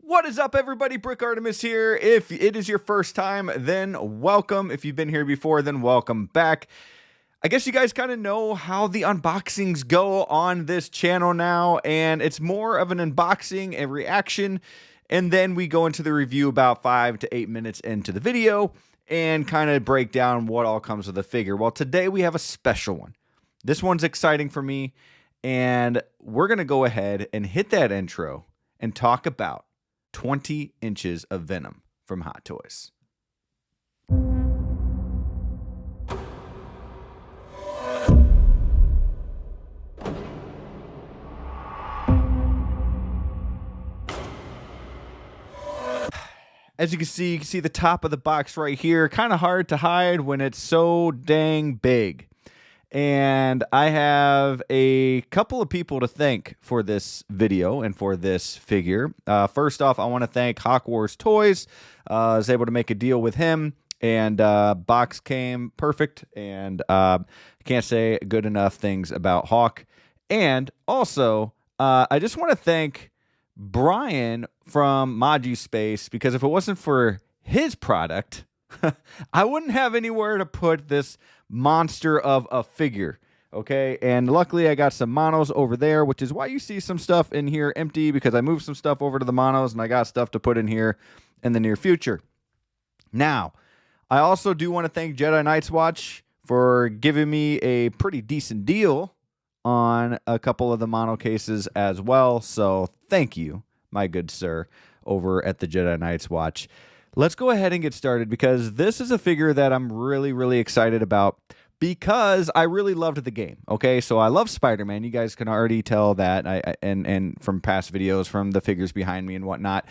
What is up, everybody? Brick Artemis here. If it is your first time, then welcome. If you've been here before, then welcome back. I guess you guys kind of know how the unboxings go on this channel now, and it's more of an unboxing, a reaction, and then we go into the review about 5 to 8 minutes into the video and kind of break down what all comes with the figure. Well, today we have a special one. This one's exciting for me, and we're going to go ahead and hit that intro and talk about 20 inches of Venom from Hot Toys. As you can see the top of the box right here. Kind of hard to hide when it's so dang big. And I have a couple of people to thank for this video and for this figure. First off, I want to thank Hawk Wars Toys. I was able to make a deal with him, and box came perfect. And I can't say good enough things about Hawk. And also, I just want to thank Brian from Maji Space, because if it wasn't for his product, I wouldn't have anywhere to put this monster of a figure. Okay, and luckily I got some monos over there, which is why you see some stuff in here empty, because I moved some stuff over to the monos and I got stuff to put in here in the near future. Now, I also do want to thank Jedi Knights Watch for giving me a pretty decent deal on a couple of the mono cases as well. So thank you, my good sir, over at the Jedi Knights Watch. Let's go ahead and get started, because this is a figure that I'm really excited about, because I really loved the game. Okay, so I love Spider-Man. You guys can already tell that, and from past videos, from the figures behind me and whatnot.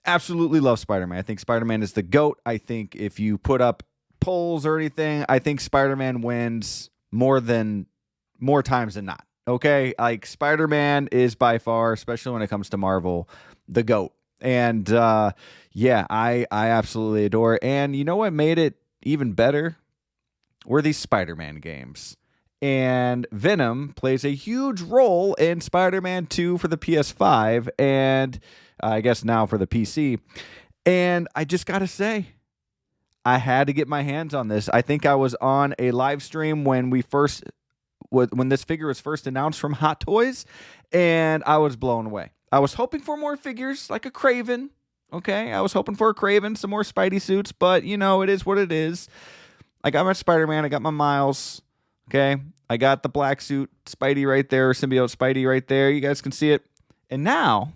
Absolutely love Spider-Man. I think Spider-Man is the GOAT. I think if you put up polls or anything, I think Spider-Man wins more times than not. Okay, like Spider-Man is by far, especially when it comes to Marvel, the GOAT. And yeah, I absolutely adore it. And you know what made it even better? Were these Spider-Man games. And Venom plays a huge role in Spider-Man 2 for the PS5, and I guess now for the PC. And I just gotta say, I had to get my hands on this. I think I was on a live stream when this figure was first announced from Hot Toys, and I was blown away. I was hoping for more figures, like a Kraven. Okay, I was hoping for a Kraven, some more Spidey suits, but you know, it is what it is. I got my Spider-Man, I got my Miles. Okay, I got the black suit Spidey right there, symbiote Spidey right there. You guys can see it. And now,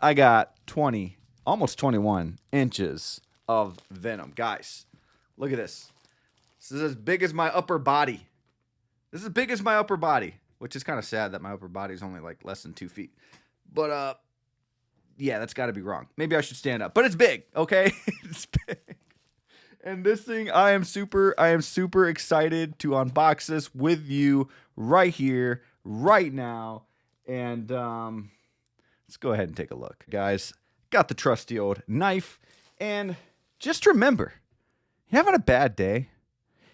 I got 20, almost 21 inches of Venom. Guys, look at this. This is as big as my upper body. This is as big as my upper body, which is kind of sad that my upper body is only like less than 2 feet. But yeah, that's got to be wrong. Maybe I should stand up. But it's big, okay? It's big. And this thing, I am super excited to unbox this with you right here, right now. And let's go ahead and take a look. Guys, got the trusty old knife. And just remember, you having a bad day?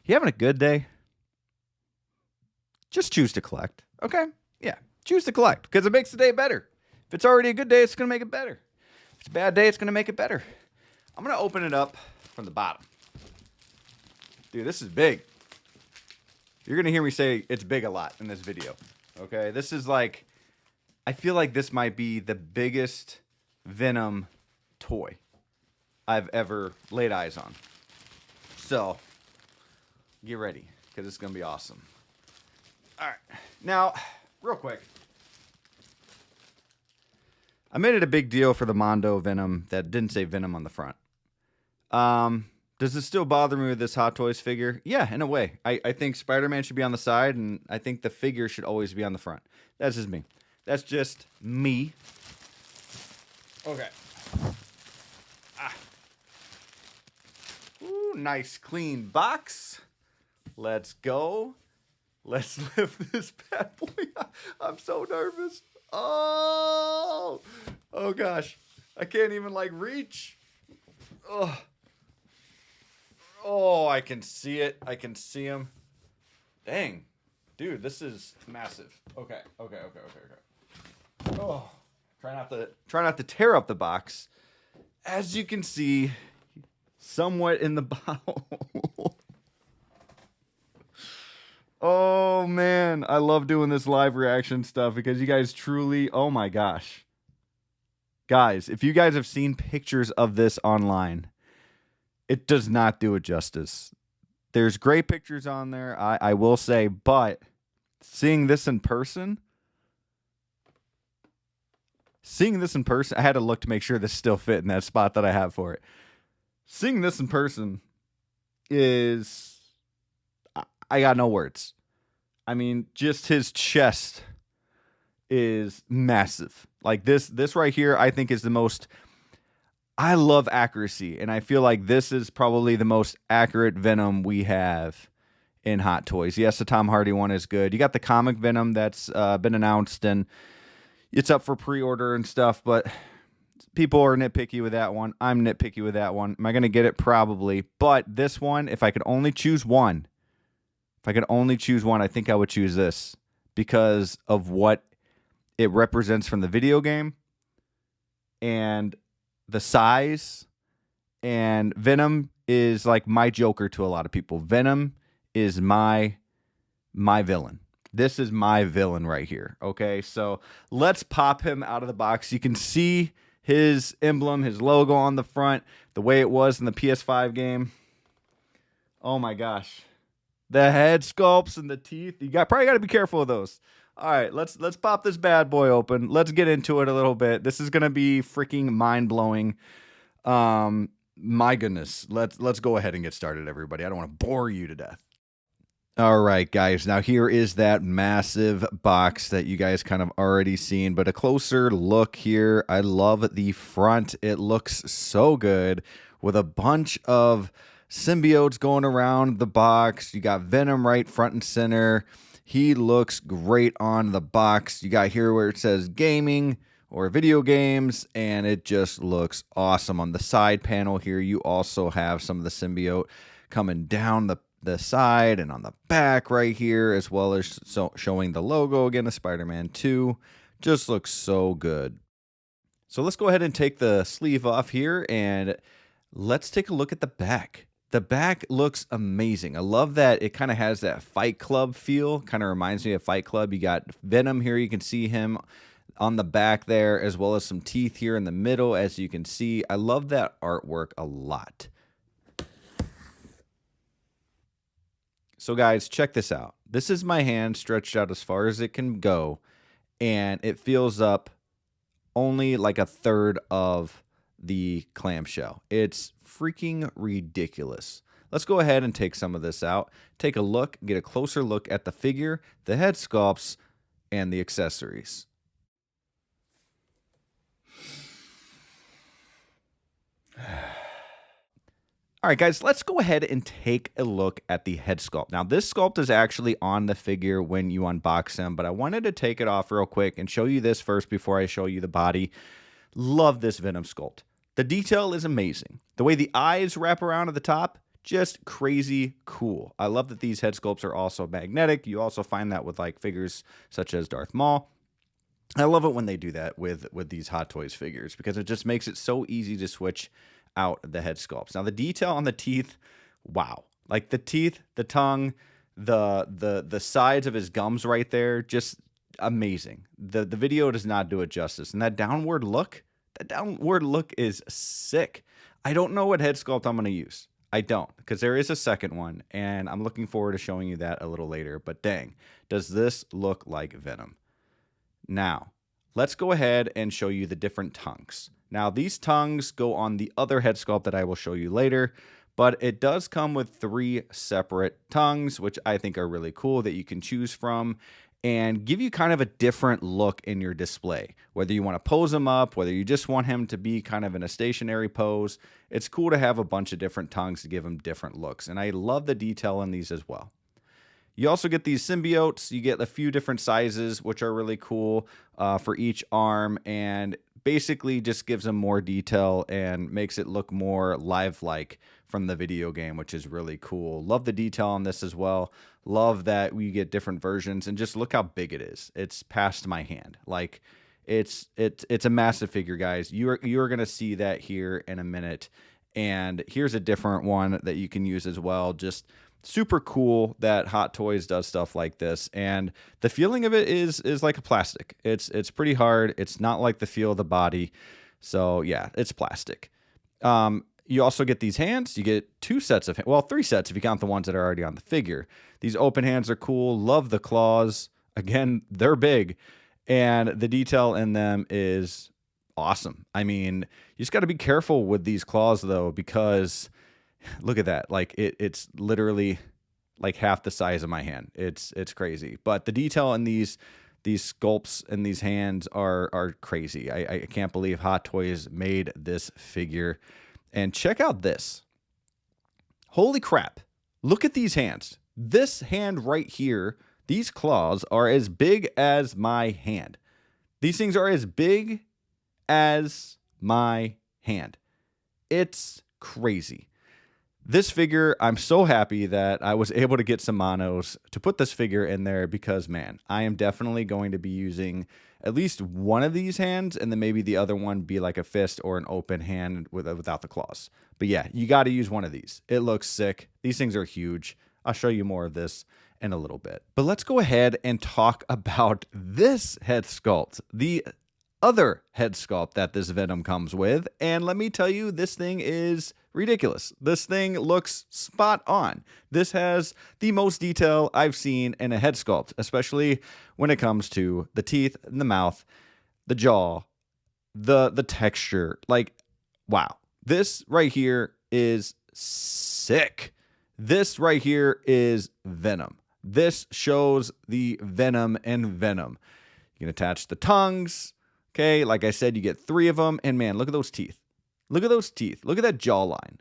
You having a good day? Just choose to collect, okay? Yeah, choose to collect, because it makes the day better. If it's already a good day, it's going to make it better. If it's a bad day, it's going to make it better. I'm going to open it up from the bottom. Dude, this is big. You're going to hear me say it's big a lot in this video, okay? This is like, I feel like this might be the biggest Venom toy I've ever laid eyes on. So, get ready, because it's going to be awesome. All right. Now, real quick. I made it a big deal for the Mondo Venom that didn't say Venom on the front. Does it still bother me with this Hot Toys figure? Yeah, in a way. I think Spider-Man should be on the side, and I think the figure should always be on the front. That's just me. That's just me. Okay. Ooh, nice clean box. Let's go. Let's lift this bad boy. I'm so nervous. Oh gosh. I can't even like reach. Oh, I can see it. I can see him. Dang. Dude, this is massive. Okay. Oh, try not to tear up the box. As you can see, somewhat in the bottle. Oh man, I love doing this live reaction stuff because you guys truly, oh my gosh. Guys, if you guys have seen pictures of this online, it does not do it justice. There's great pictures on there, I will say, but seeing this in person, I had to look to make sure this still fit in that spot that I have for it. Seeing this in person is, I got no words. I mean, just his chest is massive. Like this right here, I think is the most, I love accuracy. And I feel like this is probably the most accurate Venom we have in Hot Toys. Yes, the Tom Hardy one is good. You got the comic Venom that's been announced and it's up for pre-order and stuff, but people are nitpicky with that one. I'm nitpicky with that one. Am I going to get it? Probably. But this one, if I could only choose one, I think I would choose this because of what it represents from the video game and the size. And Venom is like my Joker to a lot of people. Venom is my villain. This is my villain right here. Okay, so let's pop him out of the box. You can see his emblem, his logo on the front, the way it was in the PS5 game. Oh my gosh. The head sculpts and the teeth. You probably got to be careful of those. All right, let's pop this bad boy open. Let's get into it a little bit. This is gonna be freaking mind blowing. My goodness. Let's go ahead and get started, everybody. I don't want to bore you to death. All right, guys. Now here is that massive box that you guys kind of already seen, but a closer look here. I love the front. It looks so good with a bunch of symbiotes going around the box. You got Venom right front and center. He looks great on the box. You got here where it says gaming or video games, and it just looks awesome. On the side panel here, you also have some of the symbiote coming down the side and on the back right here, as well as showing the logo again of Spider-Man 2. Just looks so good. So let's go ahead and take the sleeve off here, and let's take a look at the back. The back looks amazing. I love that it kind of has that Fight Club feel. Kind of reminds me of Fight Club. You got Venom here. You can see him on the back there, as well as some teeth here in the middle, as you can see. I love that artwork a lot. So guys, check this out. This is my hand stretched out as far as it can go, and it fills up only like a third of the clamshell. It's freaking ridiculous. Let's go ahead and take some of this out, take a look, get a closer look at the figure, the head sculpts, and the accessories. All right, guys, let's go ahead and take a look at the head sculpt. Now, this sculpt is actually on the figure when you unbox him, but I wanted to take it off real quick and show you this first before I show you the body. Love this Venom sculpt. The detail is amazing. The way the eyes wrap around at the top, just crazy cool. I love that these head sculpts are also magnetic. You also find that with like figures such as Darth Maul. I love it when they do that with these Hot Toys figures because it just makes it so easy to switch out the head sculpts. Now the detail on the teeth, wow. Like the teeth, the tongue, the sides of his gums right there, just amazing. The video does not do it justice. And that downward look is sick. I don't know what head sculpt I'm going to use. I don't, because there is a second one, and I'm looking forward to showing you that a little later. But dang, does this look like Venom? Now, let's go ahead and show you the different tongues. Now, these tongues go on the other head sculpt that I will show you later, but it does come with 3 separate tongues, which I think are really cool that you can choose from and give you kind of a different look in your display. Whether you want to pose him up, whether you just want him to be kind of in a stationary pose, it's cool to have a bunch of different tongues to give him different looks, and I love the detail in these as well. You also get these symbiotes. You get a few different sizes, which are really cool for each arm, and basically just gives them more detail and makes it look more lifelike from the video game, which is really cool. Love the detail on this as well. Love that we get different versions, and just look how big it is. It's past my hand. Like it's a massive figure, guys. You're gonna see that here in a minute. And here's a different one that you can use as well. Just super cool that Hot Toys does stuff like this. And the feeling of it is like a plastic. It's pretty hard. It's not like the feel of the body. So yeah, it's plastic. You also get these hands. You get 2 sets of, well, 3 sets if you count the ones that are already on the figure. These open hands are cool. Love the claws. Again, they're big. And the detail in them is awesome. I mean, you just got to be careful with these claws, though, because look at that. Like, it's literally like half the size of my hand. It's crazy. But the detail in these sculpts and these hands are crazy. I can't believe Hot Toys made this figure. And check out this. Holy crap. Look at these hands. This hand right here, these claws are as big as my hand. These things are as big as my hand. It's crazy. This figure, I'm so happy that I was able to get some monos to put this figure in there because, man, I am definitely going to be using at least one of these hands, and then maybe the other one be like a fist or an open hand without the claws. But yeah, you got to use one of these. It looks sick. These things are huge. I'll show you more of this in a little bit. But let's go ahead and talk about this head sculpt, the other head sculpt that this Venom comes with. And let me tell you, this thing is ridiculous. This thing looks spot on. This has the most detail I've seen in a head sculpt, especially when it comes to the teeth and the mouth, the jaw, the texture. Like, wow. This right here is sick. This right here is Venom. This shows the Venom and Venom. You can attach the tongues. Okay, like I said, you get 3 of them. And man, look at those teeth. Look at those teeth. Look at that jawline.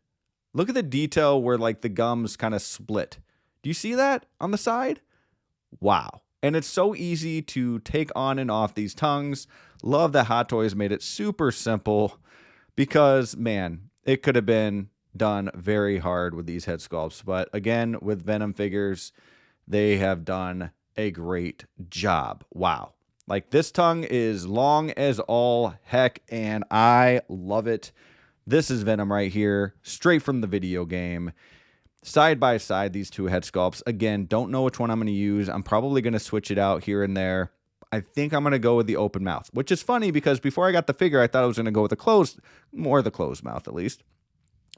Look at the detail where like the gums kind of split. Do you see that on the side? Wow. And it's so easy to take on and off these tongues. Love that Hot Toys made it super simple because, man, it could have been done very hard with these head sculpts. But again, with Venom figures, they have done a great job. Wow. Like, this tongue is long as all heck, and I love it. This is Venom right here, straight from the video game. Side by side, these 2 head sculpts. Again, don't know which one I'm going to use. I'm probably going to switch it out here and there. I think I'm going to go with the open mouth, which is funny because before I got the figure, I thought I was going to go with the closed mouth at least.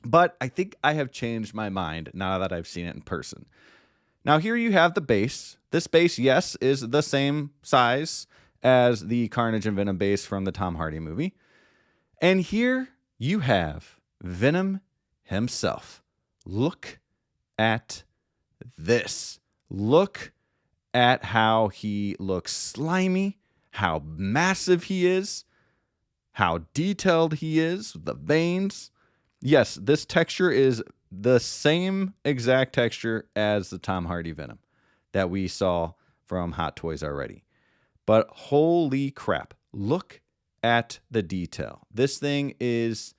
But I think I have changed my mind now that I've seen it in person. Now, here you have the base. This base, yes, is the same size as the Carnage and Venom base from the Tom Hardy movie. And here you have Venom himself. Look at this. Look at how he looks slimy, how massive he is, how detailed he is, the veins. Yes, this texture is the same exact texture as the Tom Hardy Venom that we saw from Hot Toys already. But holy crap, look at the detail. This thing is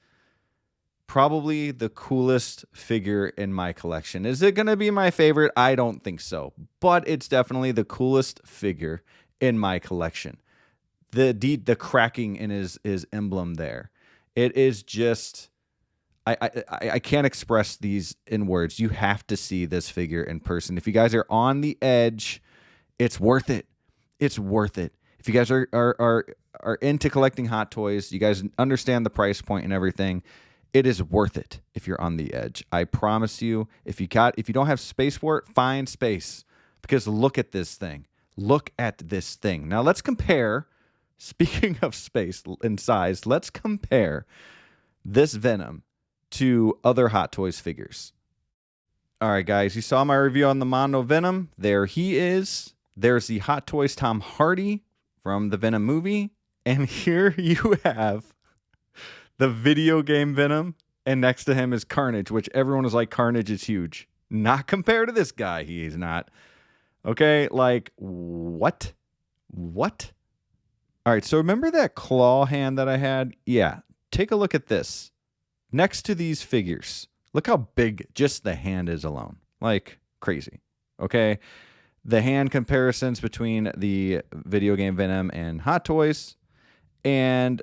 probably the coolest figure in my collection. Is it going to be my favorite? I don't think so. But it's definitely the coolest figure in my collection. The cracking in his emblem there. It is just... I can't express these in words. You have to see this figure in person. If you guys are on the edge, it's worth it. It's worth it. If you guys are into collecting Hot Toys, you guys understand the price point and everything, it is worth it if you're on the edge. I promise you, if you don't have space for it, find space. Because look at this thing. Look at this thing. Now let's compare, speaking of space and size, let's compare this Venom to other Hot Toys figures. All right, guys, you saw my review on the Mono Venom. There he is. There's the Hot Toys Tom Hardy from the Venom movie. And here you have the video game Venom. And next to him is Carnage, which everyone is like, Carnage is huge. Not compared to this guy. He is not. Okay, like, what? What? All right, so remember that claw hand that I had? Yeah, take a look at this. Next to these figures, look how big just the hand is alone. Like, crazy. Okay. The hand comparisons between the video game Venom and Hot Toys. And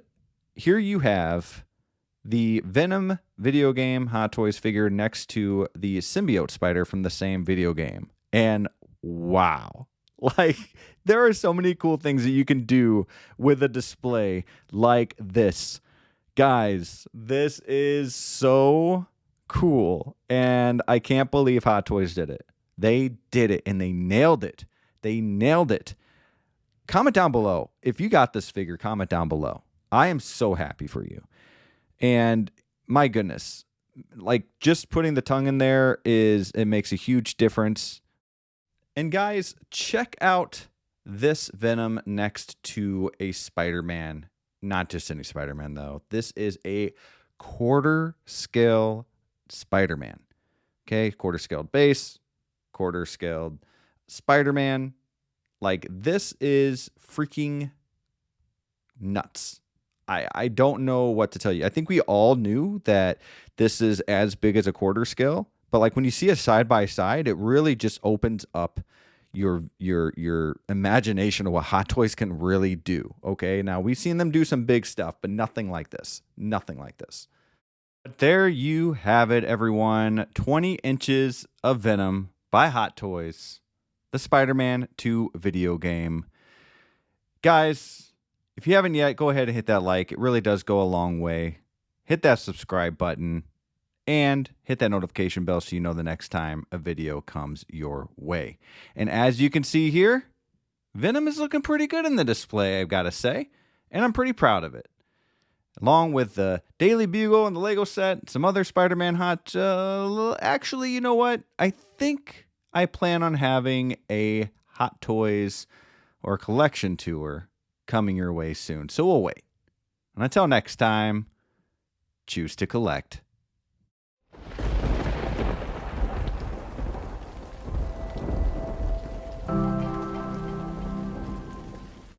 here you have the Venom video game Hot Toys figure next to the symbiote spider from the same video game. And wow. Like, there are so many cool things that you can do with a display like this. Guys, this is so cool. And I can't believe Hot Toys did it. They did it, and they nailed it. They nailed it. Comment down below. If you got this figure, comment down below. I am so happy for you. And my goodness, like, just putting the tongue in there it makes a huge difference. And guys, check out this Venom next to a Spider-Man. Not just any Spider-Man, though. This is a quarter scale Spider-Man. Okay, quarter scaled base, quarter scaled Spider-Man. Like, this is freaking nuts. I don't know what to tell you. I think we all knew that this is as big as a quarter scale, but like when you see it side by side, it really just opens up your imagination of what Hot Toys can really do. Okay, now we've seen them do some big stuff, but nothing like this. Nothing like this. But there you have it, everyone. 20 inches of Venom by Hot Toys. The Spider-Man 2 video game. Guys, if you haven't yet, go ahead and hit that like. It really does go a long way. Hit that subscribe button and hit that notification bell so you know the next time a video comes your way. And as you can see here, Venom is looking pretty good in the display, I've got to say. And I'm pretty proud of it. Along with the Daily Bugle and the Lego set, some other Spider-Man hot... actually, you know what? I think I plan on having a Hot Toys or collection tour coming your way soon. So we'll wait. And until next time, choose to collect.